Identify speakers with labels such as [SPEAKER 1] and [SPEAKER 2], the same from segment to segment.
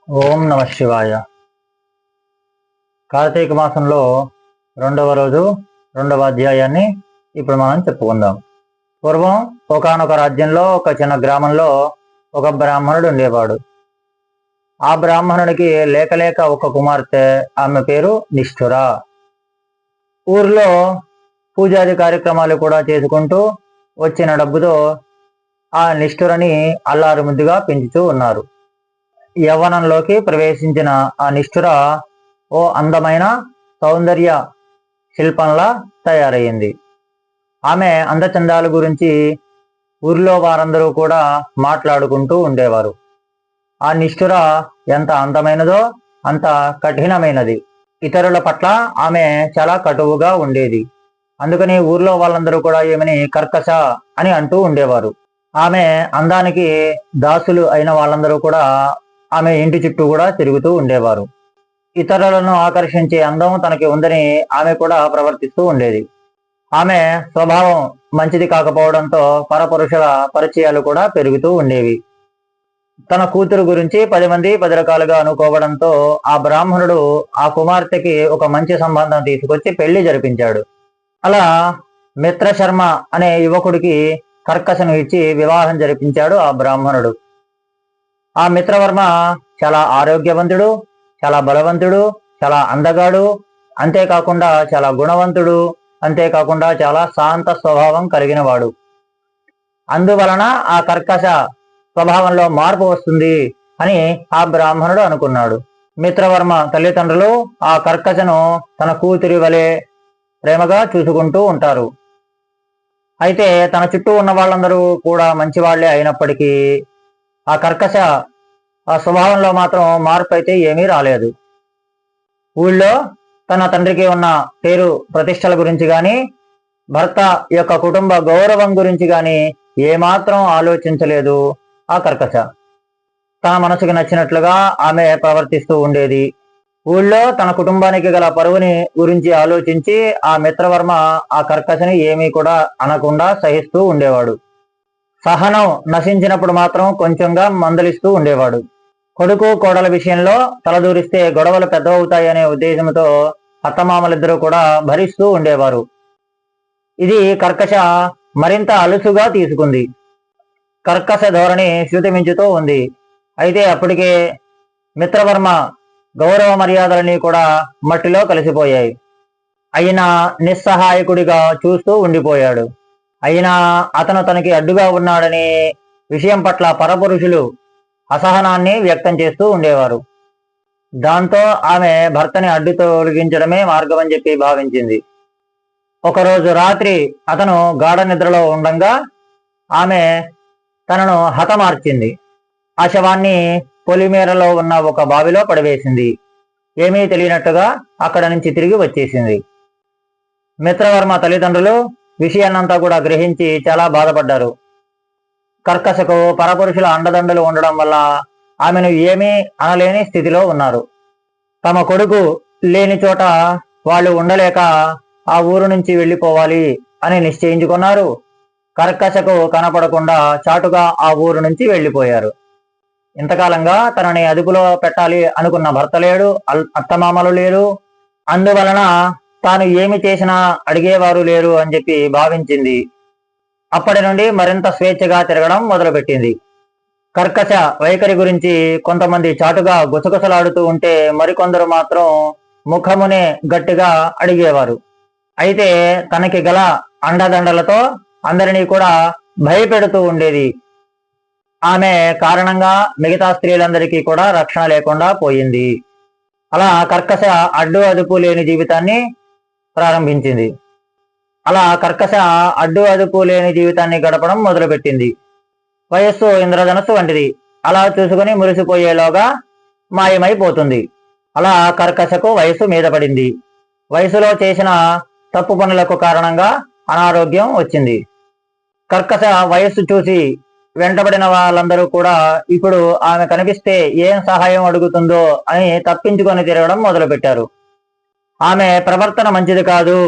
[SPEAKER 1] ఓం నమ శివాయ. కార్తీక మాసంలో రెండవ రోజు రెండవ అధ్యాయాన్ని ఇప్పుడు మనం చెప్పుకుందాం. పూర్వం ఒకానొక రాజ్యంలో ఒక చిన్న గ్రామంలో ఒక బ్రాహ్మణుడు ఉండేవాడు. ఆ బ్రాహ్మణుడికి లేక ఒక కుమార్తె, ఆమె పేరు నిష్ఠుర. ఊర్లో పూజాది కార్యక్రమాలు కూడా చేసుకుంటూ వచ్చిన డబ్బుతో ఆ నిష్ఠురని అల్లారు ముద్దుగా పెంచుతూ ఉన్నారు. యవ్వనంలోకి ప్రవేశించిన ఆ నిష్ఠుర ఓ అందమైన సౌందర్య శిల్పంలా తయారయ్యింది. ఆమె అందచందాల గురించి ఊరిలో వారందరూ కూడా మాట్లాడుకుంటూ ఉండేవారు. ఆ నిష్ఠుర ఎంత అందమైనదో అంత కఠినమైనది. ఇతరుల పట్ల ఆమె చాలా కటువుగా ఉండేది. అందుకని ఊర్లో వాళ్ళందరూ కూడా ఏమని కర్కశ అని అంటూ ఉండేవారు. ఆమె అందానికి దాసులు అయిన వాళ్ళందరూ కూడా ఆమె ఇంటి చుట్టూ కూడా తిరుగుతూ ఉండేవారు. ఇతరులను ఆకర్షించే అందం తనకి ఉందని ఆమె కూడా ప్రవర్తిస్తూ ఉండేది. ఆమె స్వభావం మంచిది కాకపోవడంతో పరపురుషుల పరిచయాలు కూడా పెరుగుతూ ఉండేవి. తన కూతురు గురించి 10 మంది 10 రకాలుగా అనుకోవడంతో ఆ బ్రాహ్మణుడు ఆ కుమార్తెకి ఒక మంచి సంబంధం తీసుకొచ్చి పెళ్లి జరిపించాడు. అలా మిత్రశర్మ అనే యువకుడికి కర్కశను ఇచ్చి వివాహం జరిపించాడు ఆ బ్రాహ్మణుడు. ఆ మిత్రవర్మ చాలా ఆరోగ్యవంతుడు, చాలా బలవంతుడు, చాలా అందగాడు, అంతేకాకుండా చాలా గుణవంతుడు, అంతేకాకుండా చాలా శాంత స్వభావం కలిగిన వాడు. అందువలన ఆ కర్కశ స్వభావంలో మార్పు వస్తుంది అని ఆ బ్రాహ్మణుడు అనుకున్నాడు. మిత్రవర్మ తల్లిదండ్రులు ఆ కర్కశను తన కూతురి వలె ప్రేమగా చూసుకుంటూ ఉంటారు. అయితే తన చుట్టూ ఉన్న వాళ్ళందరూ కూడా మంచివాళ్లే అయినప్పటికీ ఆ కర్కశ ఆ స్వభావంలో మాత్రం మార్పు అయితే ఏమీ రాలేదు. ఊళ్ళో తన తండ్రికి ఉన్న పేరు ప్రతిష్టల గురించి కానీ, భర్త యొక్క కుటుంబ గౌరవం గురించి కానీ ఏమాత్రం ఆలోచించలేదు ఆ కర్కశ. తన మనసుకు నచ్చినట్లుగా ఆమె ప్రవర్తిస్తూ ఉండేది. ఊళ్ళో తన కుటుంబానికి గల పరువుని గురించి ఆలోచించి ఆ మిత్రవర్మ ఆ కర్కశని ఏమీ కూడా అనకుండా సహిస్తూ ఉండేవాడు. సహనం నశించినప్పుడు మాత్రం కొంచెంగా మందలిస్తూ ఉండేవాడు. కొడుకు కోడల విషయంలో తలదూరిస్తే గొడవలు పెద్దవవుతాయనే ఉద్దేశంతో అత్తమామలిద్దరూ కూడా భరిస్తూ ఉండేవారు. ఇది కర్కశ మరింత అలుసుగా తీసుకుంది. కర్కశ ధోరణి శృతిమించుతూ ఉంది. అయితే అప్పటికే మిత్రవర్మ గౌరవ మర్యాదలని కూడా మట్టిలో కలిసిపోయాయి. అయినా నిస్సహాయకుడిగా చూస్తూ ఉండిపోయాడు. అయినా అతను తనకి అడ్డుగా ఉన్నాడని విషయం పట్ల పరపురుషులు అసహనాన్ని వ్యక్తం చేస్తూ ఉండేవారు. దాంతో ఆమె భర్తని అడ్డు తొలగించడమే మార్గం అని చెప్పి భావించింది. ఒకరోజు రాత్రి అతను గాఢ నిద్రలో ఉండంగా ఆమె తనను హతమార్చింది. ఆ శవాన్ని పొలిమేరలో ఉన్న ఒక బావిలో పడివేసింది. ఏమీ తెలియనట్టుగా అక్కడ నుంచి తిరిగి వచ్చేసింది. మిత్రవర్మ తల్లిదండ్రులు విషయాన్నంతా కూడా గ్రహించి చాలా బాధపడ్డారు. కర్కశకు పరపురుషుల అండదండలు ఉండడం వల్ల ఆమెను ఏమీ అనలేని స్థితిలో ఉన్నారు. తమ కొడుకు లేని చోట వాళ్ళు ఉండలేక ఆ ఊరు నుంచి వెళ్ళిపోవాలి అని నిశ్చయించుకున్నారు. కర్కశకు కనపడకుండా చాటుగా ఆ ఊరు నుంచి వెళ్ళిపోయారు. ఇంతకాలంగా తనని అదుపులో పెట్టాలి అనుకున్న భర్త లేడు, అత్తమామలు లేరు. అందువలన తాను ఏమి చేసినా అడిగేవారు లేరు అని చెప్పి భావించింది. అప్పటి నుండి మరింత స్వేచ్ఛగా తిరగడం మొదలుపెట్టింది. కర్కశ వైఖరి గురించి కొంతమంది చాటుగా గుసగుసలాడుతూ ఉంటే మరికొందరు మాత్రం ముఖమునే గట్టిగా అడిగేవారు. అయితే తనకి గల అండదండలతో అందరినీ కూడా భయపెడుతూ ఉండేది. ఆమె కారణంగా మిగతా స్త్రీలందరికీ కూడా రక్షణ లేకుండా పోయింది. అలా కర్కశ అడ్డు అదుపు లేని జీవితాన్ని ప్రారంభించింది. అలా కర్కశ అడ్డు అదుపు లేని జీవితాన్ని గడపడం మొదలుపెట్టింది. వయస్సు ఇంద్రధనస్సు వంటిది. అలా చూసుకుని మురిసిపోయేలోగా మాయమైపోతుంది. అలా కర్కశకు వయస్సు మీద పడింది. వయసులో చేసిన తప్పు పనులకు కారణంగా అనారోగ్యం వచ్చింది. కర్కశ వయస్సు చూసి వెంటబడిన వాళ్ళందరూ కూడా ఇప్పుడు ఆమె కనిపిస్తే ఏం సహాయం అడుగుతుందో అని తప్పించుకొని తిరగడం మొదలుపెట్టారు. ఆమె ప్రవర్తన మంచిది కాదు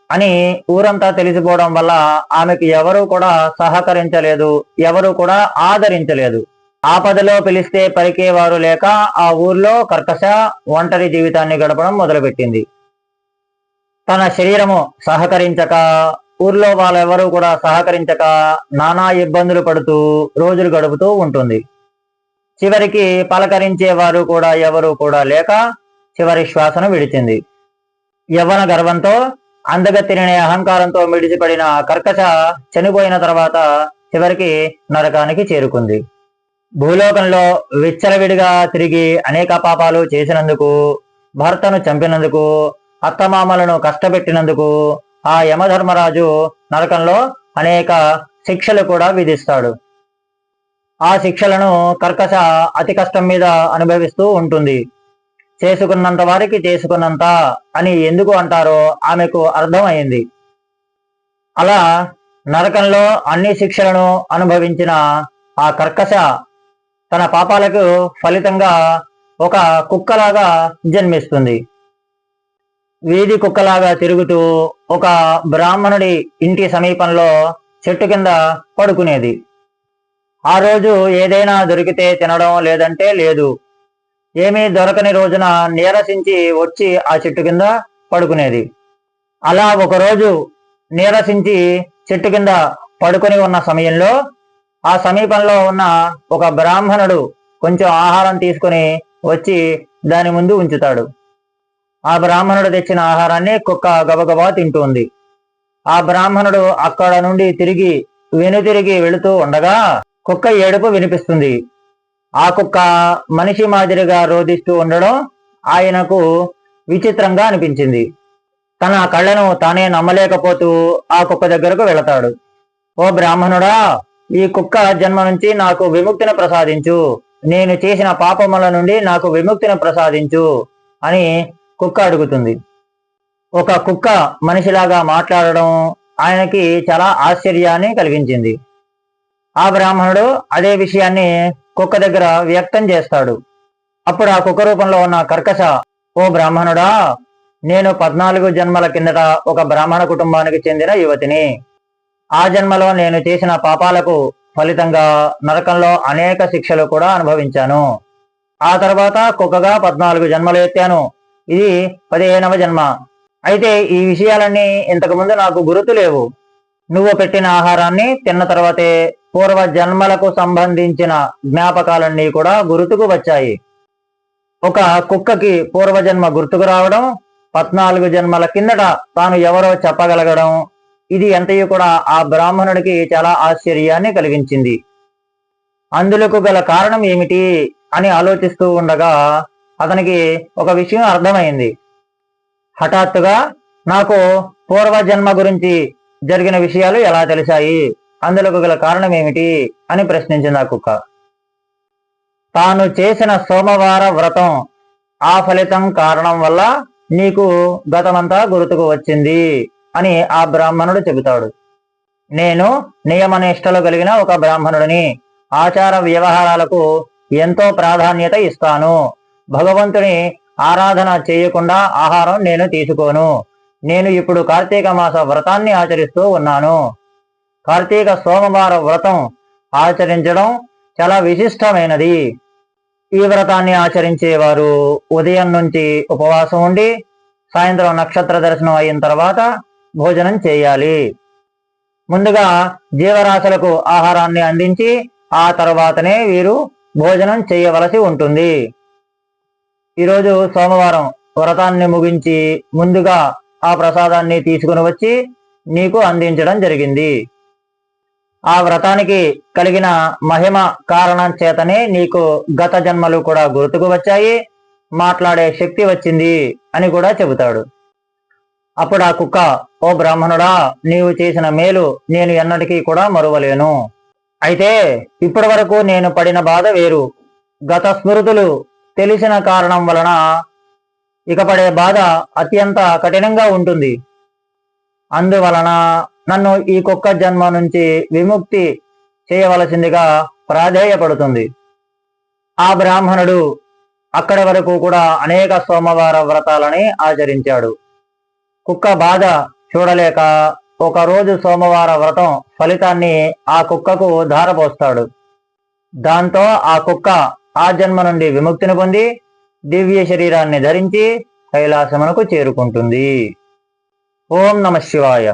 [SPEAKER 1] అని ఊరంతా తెలిసిపోవడం వల్ల ఆమెకు ఎవరూ కూడా సహకరించలేదు, ఎవరూ కూడా ఆదరించలేదు. ఆపదలో పిలిస్తే పలికేవారు లేక ఆ ఊర్లో కర్కశ ఒంటరి జీవితాన్ని గడపడం మొదలుపెట్టింది. తన శరీరము సహకరించక, ఊర్లో వాళ్ళెవరూ కూడా సహకరించక నానా ఇబ్బందులు పడుతూ రోజులు గడుపుతూ ఉంటుంది. చివరికి పలకరించేవారు కూడా ఎవరూ కూడా లేక చివరి శ్వాసను విడిచింది. యవ్వన గర్వంతో, అందగత్తినే అహంకారంతో మిడిసిపడిన కర్కశ చనిపోయిన తర్వాత చివరికి నరకానికి చేరుకుంది. భూలోకంలో విచ్చలవిడిగా తిరిగి అనేక పాపాలు చేసినందుకు, భర్తను చంపినందుకు, అత్తమామలను కష్టపెట్టినందుకు ఆ యమధర్మరాజు నరకంలో అనేక శిక్షలు కూడా విధిస్తాడు. ఆ శిక్షలను కర్కశ అతి కష్టం మీద అనుభవిస్తూ ఉంటుంది. చేసుకున్నంత వారికి చేసుకున్నంత అని ఎందుకు అంటారో ఆమెకు అర్థమైంది. అలా నరకంలో అన్ని శిక్షలను అనుభవించిన ఆ కర్కశ తన పాపాలకు ఫలితంగా ఒక కుక్కలాగా జన్మిస్తుంది. వీధి కుక్కలాగా తిరుగుతూ ఒక బ్రాహ్మణుడి ఇంటి సమీపంలో చెట్టు కింద పడుకునేది. ఆ రోజు ఏదైనా దొరికితే తినడం, లేదంటే లేదు. ఏమీ దొరకని రోజున నీరసించి వచ్చి ఆ చెట్టు కింద పడుకునేది. అలా ఒకరోజు నీరసించి చెట్టు కింద పడుకొని ఉన్న సమయంలో ఆ సమీపంలో ఉన్న ఒక బ్రాహ్మణుడు కొంచెం ఆహారం తీసుకుని వచ్చి దాని ముందు ఉంచుతాడు. ఆ బ్రాహ్మణుడు తెచ్చిన ఆహారాన్ని కుక్క గబగబా తింటుంది. ఆ బ్రాహ్మణుడు అక్కడ నుండి వెనుతిరిగి వెళుతూ ఉండగా కుక్క ఏడుపు వినిపిస్తుంది. ఆ కుక్క మనిషి మాదిరిగా రోదిస్తూ ఉండడం ఆయనకు విచిత్రంగా అనిపించింది. తన కళ్ళను తానే నమ్మలేకపోతూ ఆ కుక్క దగ్గరకు వెళతాడు. ఓ బ్రాహ్మణుడా, ఈ కుక్క జన్మ నుంచి నాకు విముక్తిని ప్రసాదించు, నేను చేసిన పాపముల నుండి నాకు విముక్తిని ప్రసాదించు అని కుక్క అడుగుతుంది. ఒక కుక్క మనిషిలాగా మాట్లాడడం ఆయనకి చాలా ఆశ్చర్యాన్ని కలిగించింది. ఆ బ్రాహ్మణుడు అదే విషయాన్ని కుక్క దగ్గర వ్యక్తం చేస్తాడు. అప్పుడు ఆ కుక్క రూపంలో ఉన్న కర్కశ, ఓ బ్రాహ్మణుడా, నేను 14 జన్మల కిందట ఒక బ్రాహ్మణ కుటుంబానికి చెందిన యువతిని. ఆ జన్మలో నేను చేసిన పాపాలకు ఫలితంగా నరకంలో అనేక శిక్షలు కూడా అనుభవించాను. ఆ తర్వాత కుక్కగా 14 జన్మలు ఎత్తాను. ఇది 15వ జన్మ. అయితే ఈ విషయాలన్నీ ఇంతకుముందు నాకు గుర్తు లేవు. నువ్వు పెట్టిన ఆహారాన్ని తిన్న తర్వాతే పూర్వ జన్మలకు సంబంధించిన జ్ఞాపకాలన్నీ కూడా గుర్తుకు వచ్చాయి. ఒక కుక్కకి పూర్వజన్మ గుర్తుకు రావడం, 14 జన్మల కిందట తాను ఎవరో చెప్పగలగడం, ఇది ఎంతయూ కూడా ఆ బ్రాహ్మణుడికి చాలా ఆశ్చర్యాన్ని కలిగించింది. అందులకు గల కారణం ఏమిటి అని ఆలోచిస్తూ ఉండగా అతనికి ఒక విషయం అర్థమైంది. హఠాత్తుగా నాకు పూర్వజన్మ గురించి జరిగిన విషయాలు ఎలా తెలిసాయి, అందులకు గల కారణం ఏమిటి అని ప్రశ్నించింది ఆ కుక్క. తాను చేసిన సోమవార వ్రతం ఆ ఫలితం కారణం వల్ల నీకు గతమంతా గుర్తుకు వచ్చింది అని ఆ బ్రాహ్మణుడు చెబుతాడు. నేను నియమనిష్టలు కలిగిన ఒక బ్రాహ్మణుడిని. ఆచార వ్యవహారాలకు ఎంతో ప్రాధాన్యత ఇస్తాను. భగవంతుని ఆరాధన చేయకుండా ఆహారం నేను తీసుకోను. నేను ఇప్పుడు కార్తీక మాస వ్రతాన్ని ఆచరిస్తూ ఉన్నాను. కార్తీక సోమవార వ్రతం ఆచరించడం చాలా విశిష్టమైనది. ఈ వ్రతాన్ని ఆచరించేవారు ఉదయం నుంచి ఉపవాసం ఉండి సాయంత్రం నక్షత్ర దర్శనం అయిన తర్వాత భోజనం చేయాలి. ముందుగా జీవరాశులకు ఆహారాన్ని అందించి ఆ తర్వాతనే వీరు భోజనం చేయవలసి ఉంటుంది. ఈరోజు సోమవారం వ్రతాన్ని ముగించి ముందుగా ఆ ప్రసాదాన్ని తీసుకుని వచ్చి నీకు అందించడం జరిగింది. ఆ వ్రతానికి కలిగిన మహిమ కారణం చేతనే నీకు గత జన్మలు కూడా గుర్తుకు వచ్చాయి, మాట్లాడే శక్తి వచ్చింది అని కూడా చెబుతాడు. అప్పుడు ఆ కుక్క, ఓ బ్రాహ్మణుడా, నీవు చేసిన మేలు నేను ఎన్నటికీ కూడా మరువలేను. అయితే ఇప్పటి వరకు నేను పడిన బాధ వేరు. గత స్మృతులు తెలిసిన కారణం వలన ఇక పడే బాధ అత్యంత కఠినంగా ఉంటుంది. అందువలన నన్ను ఈ కుక్క జన్మ నుంచి విముక్తి చేయవలసిందిగా ప్రాధేయపడుతుంది. ఆ బ్రాహ్మణుడు అక్కడి వరకు కూడా అనేక సోమవార వ్రతాలని ఆచరించాడు. కుక్క బాధ చూడలేక ఒకరోజు సోమవార వ్రతం ఫలితాన్ని ఆ కుక్కకు ధారపోస్తాడు. దాంతో ఆ కుక్క ఆ జన్మ నుండి విముక్తిని పొంది దివ్య శరీరాన్ని ధరించి కైలాసమునకు చేరుకుంటుంది. ఓం నమః శివాయ.